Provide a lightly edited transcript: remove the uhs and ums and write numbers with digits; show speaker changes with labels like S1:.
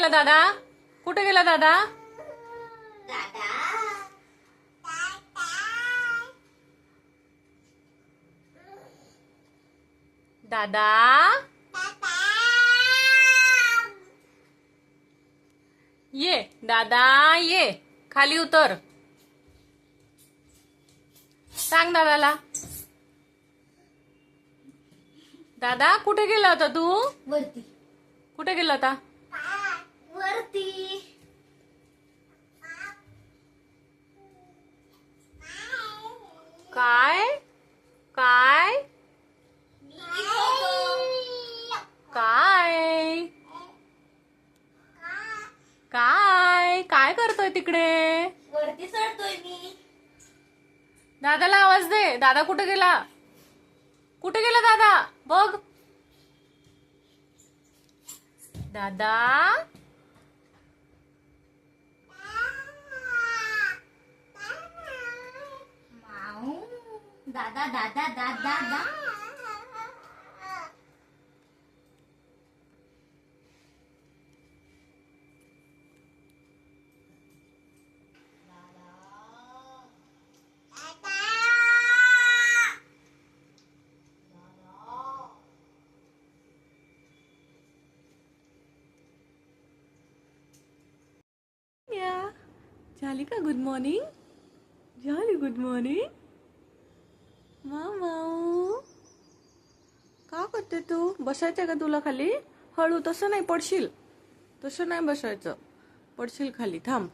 S1: गेला दादा? कुठे गेला दादा? दादा ये, दादा ये, खाली उतर. सांग दादाला. दादा कुठे गेला होता तू?
S2: वरती.
S1: कुठे गेला होता?
S2: वरती.
S1: काय काय काय काय काय करतोय तिकडे?
S2: वरती चढतोय मी.
S1: दादाला आवाज दे. दादा कुठे गेला? कुठे गेला दादा? बघ दादा.
S2: माऊ. दादा दादा दादा दादा.
S1: झाली का गुड मॉर्निंग? झाली गुड मॉर्निंग. माऊ का करते तू? बसायचं का तुला खाली? हळू, तसं नाही, पडशील. तसं नाही बसायचं, पडशील खाली. थांब.